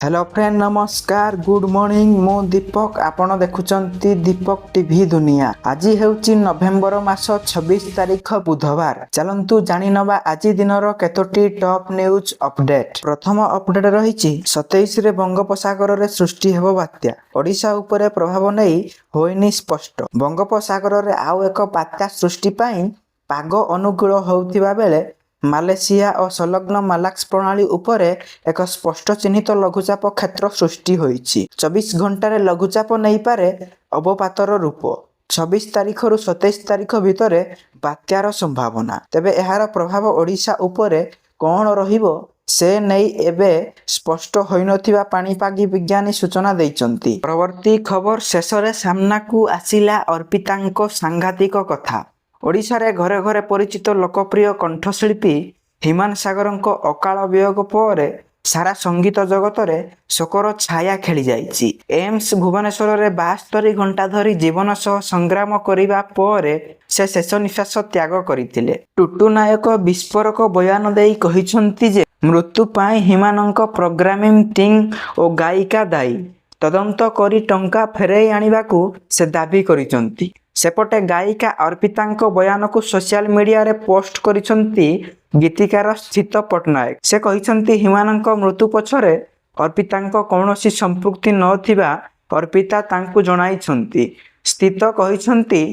Hello friend नमस्कार good morning मु दीपक आपण देखुचंती दीपक टीवी दुनिया। आज हेउची नवेम्बर मास 26 तारीख बुधवार। चलंतु जानि नबा आज दिनर केतोटी टॉप न्यूज अपडेट। प्रथम अपडेट रहिछि 27 रे बंगोपसागर रे सृष्टि हेबो बात्या। ओडिशा उपरे प्रभाव नै होइनी स्पष्ट। बंगोपसागर रे आउ एक बात्या सृष्टि पई पाग अनुकूल होउथिबा बेले मालेशिया और संलग्न मालाक्स प्रणाली उपरे एक स्पष्ट चिन्हित लघुचाप क्षेत्र सृष्टि होइछि। 24 घंटार लघुचाप नहीं पारे अवपातर रूप। 26 तारीख रु 27 तारीख भितरे बात्यार संभावना। तेबे एहार प्रभाव ओडिशा उपरे कौन रहिबो से नहीं एबे स्पष्ट होइनथिबा पाणीपागी विज्ञानी सूचना दैचंती। परवर्ती खबर शेषरे सामना को आसिला अर्पितांको सांघातिक कथा। ओडिशा रे घरे घरे परिचित लोकप्रिय कंठशिल्पी हिमान सागरंको अकाल वियोग पर सारा संगीत जगत रे शोकर छाया खेली जाइछि। एम्स भुवनेश्वर रे 72 घंटा धरी जीवन सह संग्राम करिबा पर से शेष निश्वास त्याग करिथिले। टुटु नायक विस्फोरक बयान देई कहिसंती जे मृत्यु पाई हिमानंक प्रोग्रामिंग टीम और गायिका दायी। तदंत करी टंका फेरई आनिबाकू से दाबी करिसंती। सेपटे गायिका अर्पितांको बयान को सोशल मीडिया रे पोस्ट करिसंती गीतिकार स्थित पटनायक। से कहिसंती हिमानंक मृत्यु पछरे अर्पितांको कौनसी संपृक्ति नथिबा अर्पिता तांकु जणाइछंती। स्थित कहिसंती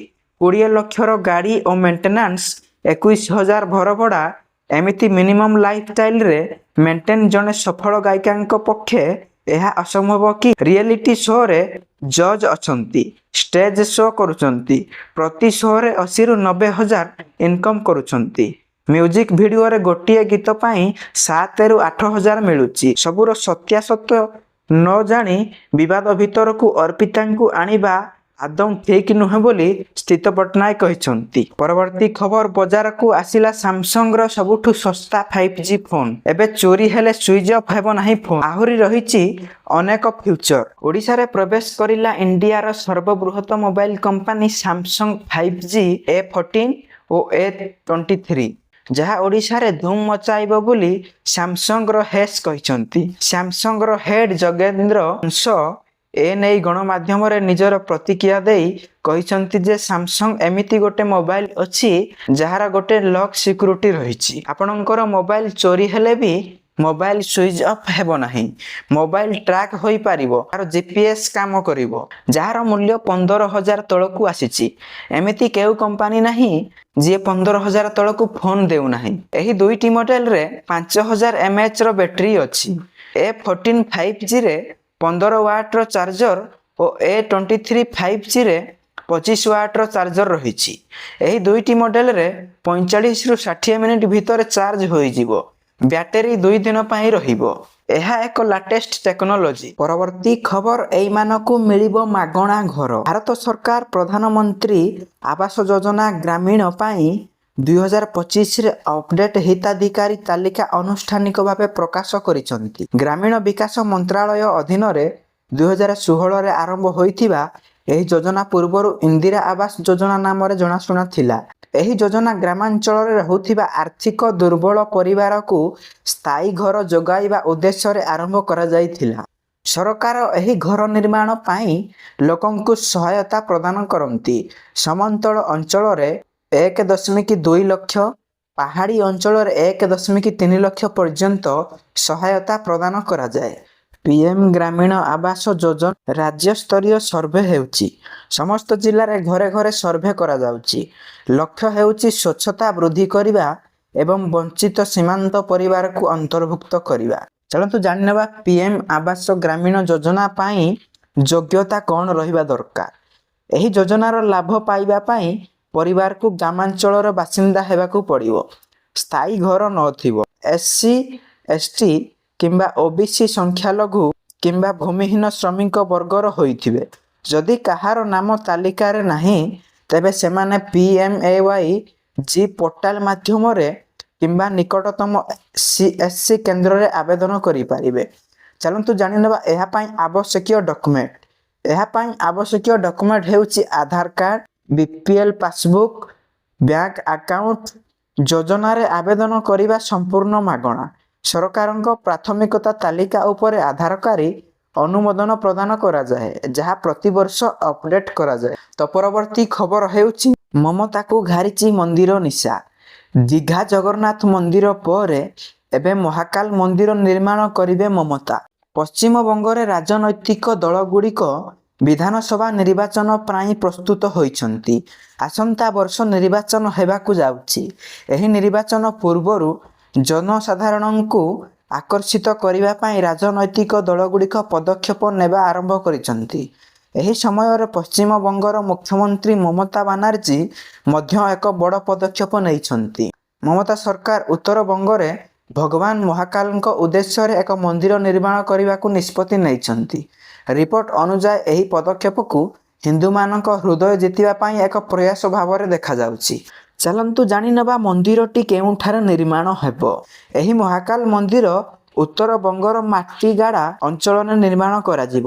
20 लक्षर गाड़ी और मेंटेनेंस 21,000 घर भड़ा एमिति मिनिमम लाइफस्टाइल रे मेंटेन जने सफल गायिकांको पक्षे यह असंभव कि रियलिटी शो रे जज अछंती, स्टेज शो करुचंती, प्रति शो रे 80 रु 90 हजार इनकम करुचंती। म्यूजिक वीडियो रे गोटिए गीत पाई 7 रु 8 हजार मिलुची। सबुर सत्यासत्य न जानी विवाद भीतर को अर्पितांकु आनिबा आदौ ठीक नुहे बोली स्थित पटनायक कहिसंती। परवर्ती खबर बजार को आसिला सैमसंग रो सबुठु सस्ता 5G फोन। एबे चोरी हेले स्विच ऑफ हेबो नाही फोन। आहुरी रहिछि अनेक फ्यूचर। ओडिशा रे प्रवेश करिला इंडिया रो सर्वबृहत mobile company Samsung 5G A14 और A23 जहा ओडिशा रे धूम मचाइबो बोली सैमसंग रो हेस कहिसंती। सैमसंग रो हेड जगेंद्र अंश ए नहीं गणमाध्यम रे निजर प्रतिक्रिया देई कहिसंती जे सैमसंग एमिति गोटे मोबाइल अछि जहार गोटे लॉक सिक्योरिटी रहिछि। आपणकर मोबाइल चोरी हेले भी मोबाइल स्विच ऑफ हेबो नाही। मोबाइल ट्रैक होई पारिबो आरो जीपीएस काम करिवो जहार मूल्य 15,000 तळकु आसीछि। एमिति केउ कंपनी नाही जे 15,000 तळकु फोन देउ नाही। एही दुईटी मॉडल रे 5000 mAh रो बैटरी अछि। A14 5G रे 15 वाट रो चार्जर और A23 5G रे 25 वाट रो चार्जर रहिछि। एही दुईटी मॉडल रे 45 रु 60 मिनिट भीतर चार्ज होई जिवो। बैटरी 2 दिन पई रहिबो। एहा एक लेटेस्ट टेक्नोलॉजी। परवर्ती खबर एई मानको मिलिबो मागणा घर। भारत सरकार प्रधानमंत्री आवास योजना ग्रामीण पई 2025 रे अपडेट हिताधिकारी तालिका आनुष्ठानिक भावे प्रकाश करिसंती। ग्रामीण विकास मंत्रालय अधीन रे 2016 रे आरंभ होइथिबा एही योजना पूर्वरु इंदिरा आवास योजना नाम रे जणाशुना थिला। एही योजना ग्रामांचल रे रहुथिबा आर्थिक दुर्बल परिवार को स्थायी घर जोगाइबा उद्देश्य रे आरंभ करा जाइथिला। सरकार एही घर निर्माण पाई लोकंकु सहायता प्रदान करंती। समंतल अंचल रे 1.2 लाख, पहाड़ी अंचल रे 1.3 लाख पर्यंत सहायता प्रदान करा जाए। पीएम ग्रामीण आवास योजना राज्य स्तरीय सर्वे हेउची। समस्त जिल्ला रे घरे घरे सर्वे करा जाउची। लक्ष्य हेउची स्वच्छता वृद्धि करिबा एवं वंचित सीमांत परिवार को अंतर्भुक्त करिबा। चलंतु जानिनबा पीएम आवास ग्रामीण योजना पाई योग्यता कौन रहिबा दरकार। एही योजनार लाभ पाइबा पाई परिवार को ग्रामांचल बासिंदा हेबाकू पड़िबो। स्थायी घर नथिबो। एससी एसटी किंबा ओबीसी संख्यालघु किंबा भूमिहीन श्रमिक वर्गर होइथिबे। जदि कहार नाम तालिका रे नाही तेबे सेमाने पीएमएवाई जी पोर्टल माध्यम रे किंबा निकटतम सीएससी केंद्र रे आवेदन करि पारिबे। चलंतु जानिनबा एहा पई आवश्यक डॉक्यूमेंट। एहा पई आवश्यक डॉक्यूमेंट हेउची Aadhaar card, BPL passbook, bank account. योजना रे आवेदन करिबा संपूर्ण मागणा। ସରକାରଙ୍କ ପ୍ରାଥମିକତା ତାଲିକା ଉପରେ ଆଧାର କରି ଅନୁମୋଦନ ପ୍ରଦାନ କରାଯାଏ, ଯାହା ପ୍ରତିବର୍ଷ ଅପଡେଟ୍ କରାଯାଏ। ତ ପରବର୍ତ୍ତୀ ଖବର ହେଉଛି ମମତାକୁ ଘାରିଛି ମନ୍ଦିର ନିଶା। ଦୀଘା ଜଗନ୍ନାଥ ମନ୍ଦିର ପରେ ଏବେ ମହାକାଲ ମନ୍ଦିର ନିର୍ମାଣ କରିବେ ମମତା। ପଶ୍ଚିମବଙ୍ଗରେ ରାଜନୈତିକ ଦଳଗୁଡ଼ିକ ବିଧାନସଭା ନିର୍ବାଚନ ପାଇଁ ପ୍ରସ୍ତୁତ ହୋଇଛନ୍ତି। ଆସନ୍ତା ବର୍ଷ ନିର୍ବାଚନ ହେବାକୁ ଯାଉଛି। ଏହି ନିର୍ବାଚନ ପୂର୍ବରୁ ଜନସାଧାରଣଙ୍କୁ ଆକର୍ଷିତ କରିବା ପାଇଁ ରାଜନୈତିକ ଦଳଗୁଡ଼ିକ ପଦକ୍ଷେପ ନେବା ଆରମ୍ଭ କରିଛନ୍ତି। ଏହି ସମୟରେ ପଶ୍ଚିମବଙ୍ଗର ମୁଖ୍ୟମନ୍ତ୍ରୀ ମମତା ବାନାର୍ଜୀ ମଧ୍ୟ ଏକ ବଡ଼ ପଦକ୍ଷେପ ନେଇଛନ୍ତି। ମମତା ସରକାର ଉତ୍ତରବଙ୍ଗରେ ଭଗବାନ ମହାକାଲଙ୍କ ଉଦ୍ଦେଶ୍ୟରେ ଏକ ମନ୍ଦିର ନିର୍ମାଣ କରିବାକୁ ନିଷ୍ପତ୍ତି ନେଇଛନ୍ତି। ରିପୋର୍ଟ ଅନୁଯାୟୀ ଏହି ପଦକ୍ଷେପକୁ ହିନ୍ଦୁମାନଙ୍କ ହୃଦୟ ଜିତିବା ପାଇଁ ଏକ ପ୍ରୟାସ ଭାବରେ ଦେଖାଯାଉଛି। ଚାଲନ୍ତୁ ଜାଣିନେବା ମନ୍ଦିରଟି କେଉଁଠାରେ ନିର୍ମାଣ ହେବ। ଏହି ମହାକାଲ ମନ୍ଦିର ଉତ୍ତରବଙ୍ଗର ମାଟିଗାଡା ଅଞ୍ଚଳରେ ନିର୍ମାଣ କରାଯିବ।